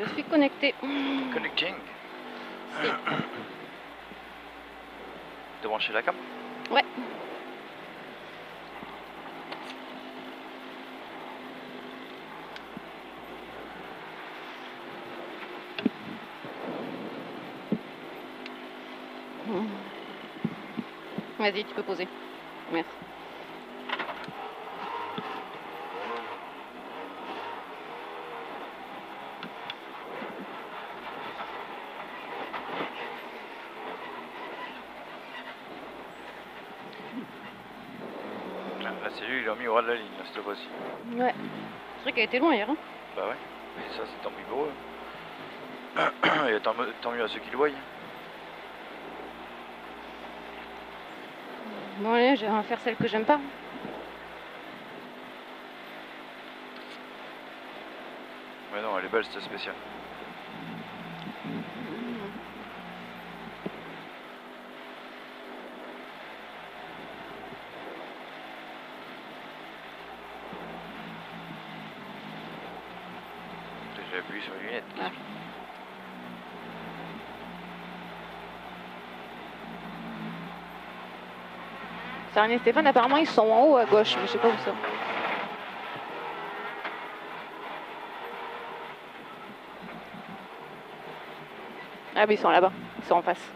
Je suis connecté. Connecting. Si. T'as branché la cam? Ouais. Vas-y, tu peux poser. Merci. La cellule, il a mis au ras de la ligne, là, cette fois-ci. Ouais. C'est vrai qu'elle était loin hier. Hein. Bah ouais. Et ça, c'est tant mieux pour eux. Et tant mieux à ceux qui le voient. Bon, allez, je vais faire celle que j'aime pas. Mais non, elle est belle, cette spéciale. J'ai appuyé sur les lunettes. Ah. Sarine et Stéphane, apparemment, ils sont en haut à gauche, mais je sais pas où ça. Ah, mais ils sont là-bas, ils sont en face.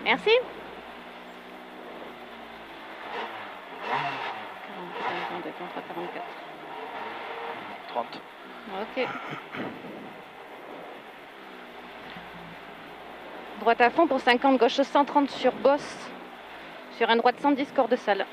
Merci. 44. 30. Ok. Droite à fond pour 50, gauche 130 sur bosse. Sur un droite 110, corps de salle.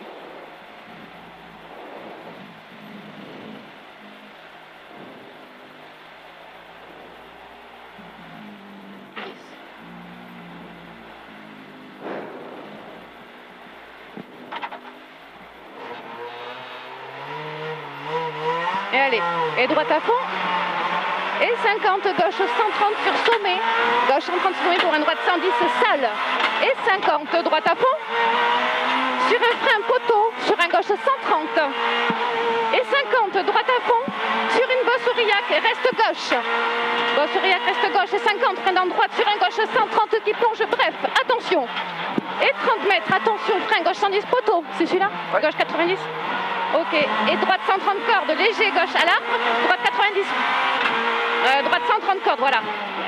Et allez, et droite à fond. Et 50, gauche 130 sur sommet. Gauche 130 sommet pour un droite 110, salle. Et 50, droite à fond. Sur un frein poteau, sur un gauche 130. Et 50, droite à fond. Sur une bosse aurillac, et reste gauche. Bosse aurillac, reste gauche. Et 50, frein dans droite, sur un gauche 130 qui plonge, bref, attention. Et 30 mètres, attention, frein gauche 110, poteau. C'est celui-là? Ouais. Gauche 90. Ok, et droite 130 cordes, léger, gauche à l'arbre, droite 90. Droite 130 cordes, voilà.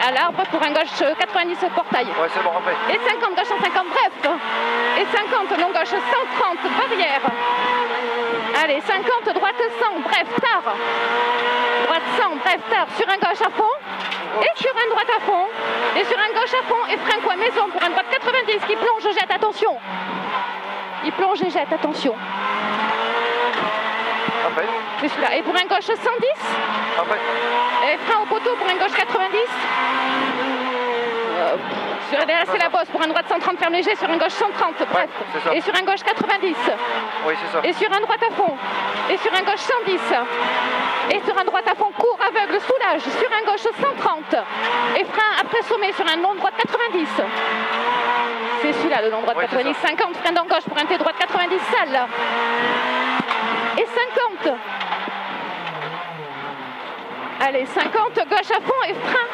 À l'arbre pour un gauche 90 portail. Ouais, c'est bon, après. Et 50, gauche 150, bref. Et 50, non gauche 130, barrière. Allez, 50, droite 100, bref, tard. Droite 100, bref, tard. Sur un gauche à fond. Et sur un droite à fond. Et sur un gauche à fond. Et frein coin maison pour un droite 90 qui plonge, jette, attention. Il plonge et jette, attention. Après. C'est celui-là. Et pour un gauche 110. Après. Et frein au poteau pour un gauche 90. Derrière c'est la bosse pour un droite 130 ferme léger, sur un gauche 130, bref. Ouais, et sur un gauche 90. Oui, c'est ça. Et sur un droite à fond. Et sur un gauche 110. Et sur un droite à fond court, aveugle, soulage. Sur un gauche 130. Et frein après sommet sur un long droite 90. C'est celui-là le long droite 90. 50, frein dans gauche pour un T droite 90, salle. Et 50. Allez, 50, gauche à fond et frein.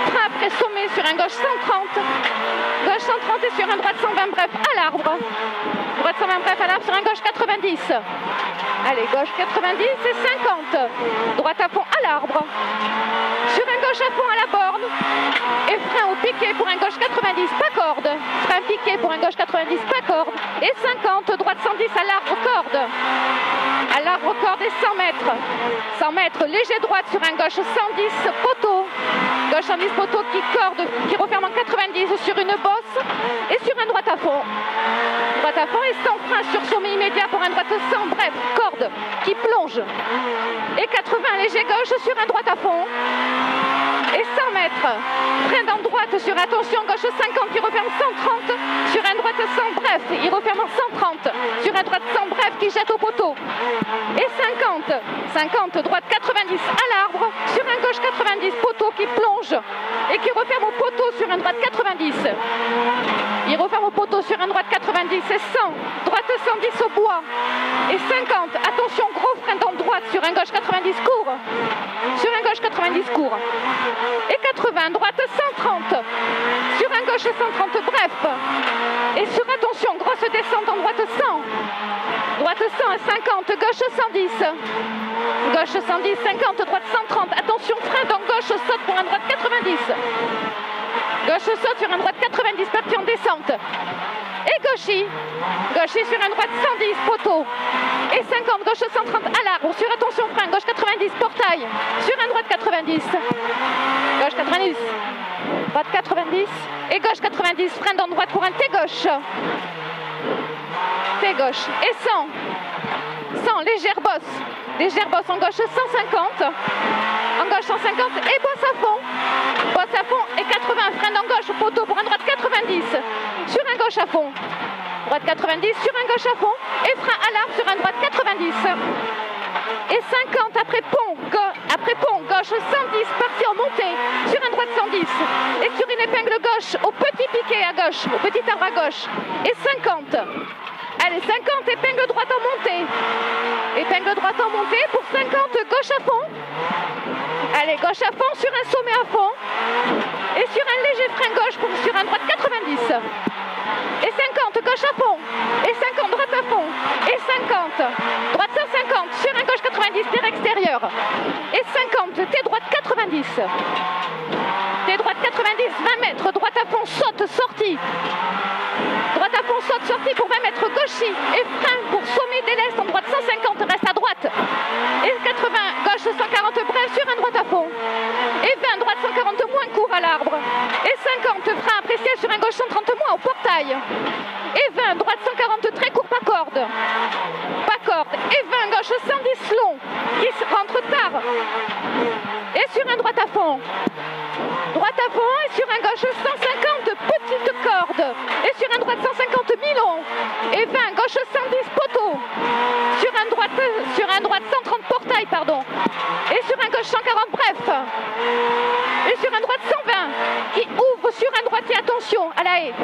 Frein après sommet sur un gauche 130. Gauche 130 et sur un droite 120, bref, à l'arbre. Droite 120, bref, à l'arbre sur un gauche 90. Allez, gauche 90 et 50. Droite à fond à l'arbre. Sur un gauche à fond à la borne. Et frein au piqué pour un gauche 90, pas corde. Frein piqué pour un gauche 90, pas corde. Et 50, droite 110 à l'arbre, corde. À l'arbre, corde et 100 mètres. 100 mètres, léger droite sur un gauche 110, poteau. Gauche 110, poteau qui corde, qui referme en 90 sur une bosse. Et sur un droite à fond. Droite à à fond et sans frein sur sommet immédiat pour un droite 100, bref, corde qui plonge. Et 80, léger gauche sur un droite à fond. Et 100 mètres, frein dans droite sur attention, gauche 50 qui referme 130, sur un droite 100, bref, il referme en 130, sur un droite 100, bref, qui jette au poteau. Et 50, droite 90 à l'arbre, sur un gauche 90, poteau qui plonge et qui referme au poteau sur un droite 90. Il referme au poteau sur un droite 90 et 100, droite 110 au bois. Et 50, attention, gros frein dans droite sur un gauche 90 court. Sur un gauche 90 court. Et 80, droite 130. Sur un gauche 130, bref. Et sur attention, grosse descente en droite 100. Droite 100 à 50, gauche 110. Gauche 110, 50, droite 130. Attention, frein dans gauche, saute pour un droite 90. Gauche saute sur un droite 90, parti en descente. Et gauchis sur un droite 110, poteau. Et 50, gauche 130 à l'arbre, sur attention frein, gauche 90, portail. Sur un droite 90. Gauche 90. Droite 90. Et gauche 90, frein dans droite pour un T gauche. T gauche. Et 100, légère bosse. Légère bosse en gauche 150. En gauche 150 et bosse à fond. Bosse à fond et 80, frein en gauche, poteau pour un droite 90. Sur un gauche à fond. Droite 90, sur un gauche à fond. Et frein à l'arbre sur un droite 90. Et 50 après pont, gauche 110, parti en montée. Sur un droite 110. Et sur une épingle gauche, au petit piquet à gauche, au petit arbre à gauche. Et 50. Allez, 50, épingle droite en montée. Épingle droite en montée pour 50, gauche à fond. Allez, gauche à fond sur un sommet à fond. Et sur un léger frein gauche sur un droite 90. Et 50, gauche à fond. Et 50, droite à fond. Et 50, droite 150 sur un gauche 90, tir extérieur. Et 50, T droite 90. T droite 90, 20 mètres, droite à fond, saute, sortie. Droite à fond, saute, sortie pour 20 mètres, gauchis. Et frein pour sommet déleste en droite 150, reste à droite. Et 80, gauche 140, bref, sur un droite à fond. Et 20, droite 140, moins court à l'arbre. Et 50, frein apprécié sur un gauche 130, moins au portail. Et 20, droite 140, très court, pas corde. Pas corde. Et 20, gauche 110, long, qui rentre tard. Et sur un droite à fond. Droite à fond et sur un gauche 150, petite corde. Et sur un droite 150, mi-long. Et 20, gauche 110, poteau. Sur un droite 130, portail, pardon. Et sur un gauche 140, bref. Et sur un droite 120, qui ouvre sur un droitier, attention, à la haie.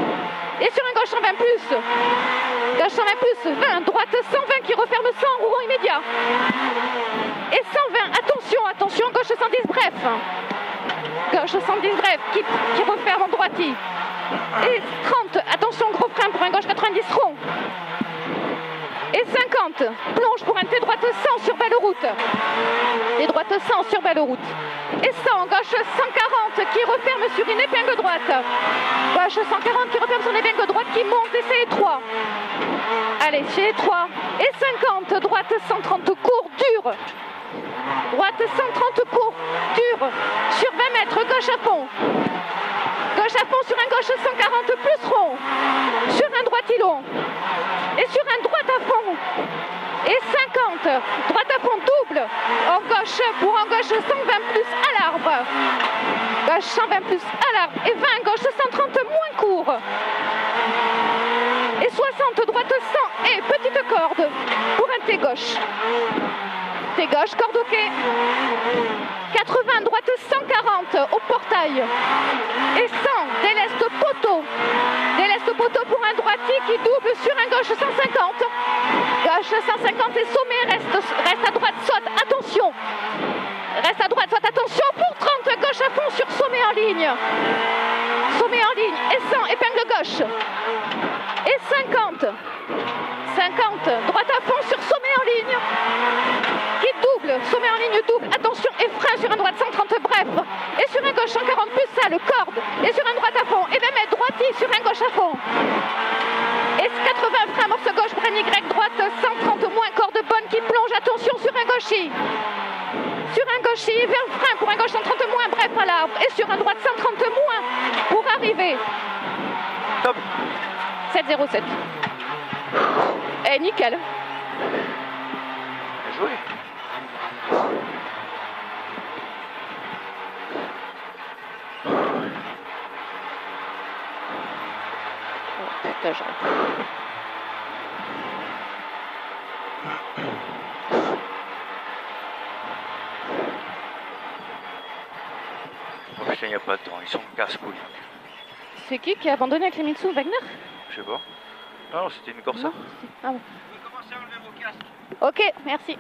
Et sur un gauche 120 plus. Gauche 120 plus, 20, droite 120 qui referme 100 en roulant immédiat. Et 120, attention, gauche 110, bref. Gauche 110, bref, qui referme en droitier. Et 30, attention, gros frein pour un gauche 90 rond. Et 50, plonge pour un T droite 100 sur belle route. T droite 100 sur belle route. Et 100, gauche 140 qui referme sur une épingle droite. Gauche 140 qui referme sur une épingle droite qui monte et c'est étroit. Allez, c'est étroit. Et 50, droite 130 court, dur. Droite 130 court, dur. Sur 20 mètres, gauche à fond. Gauche à fond sur un gauche 140 plus rond. Sur un droite long. Et sur un droite à fond. Et 50. Droite à fond double. En gauche pour un gauche 120 plus à l'arbre. Gauche 120 plus à l'arbre. Et 20. Gauche 130 moins court. Et 60. Droite 100 et petite corde pour un T gauche. T gauche, corde au quai. 80, droite 140 au portail. Et 100, déleste poteau. Déleste poteau pour un droitier qui double sur un gauche 150. Gauche 150 et sommet, reste à droite, saute, attention. Reste à droite, saute, attention pour 30, gauche à fond sur sommet en ligne. Sommet en ligne et 100, épingle gauche. Et 50, droite à fond sur sommet en ligne. Qui double, sommet en ligne double, attention et frein sur un droite 130 bref, et sur un gauche 140 plus ça, le corde, et sur un droite à fond, et même mettre droitier sur un gauche à fond. Et 80 frein, morceau gauche, frein Y, droite 130 moins, corde bonne qui plonge, attention sur un gauchis. Sur un gauchis, vers le frein pour un gauche 130 moins, bref à l'arbre, et sur un droite 130 moins, pour arriver. Top. 7,07. Eh, nickel. Bien joué. Oh, putain, j'arrive. Oh putain, y a pas de temps, ils sont casse-couilles. C'est qui a abandonné avec les Mitsu, Wagner? Je sais pas. Non, c'était une Corsa. Non, ah bon. Ok, merci.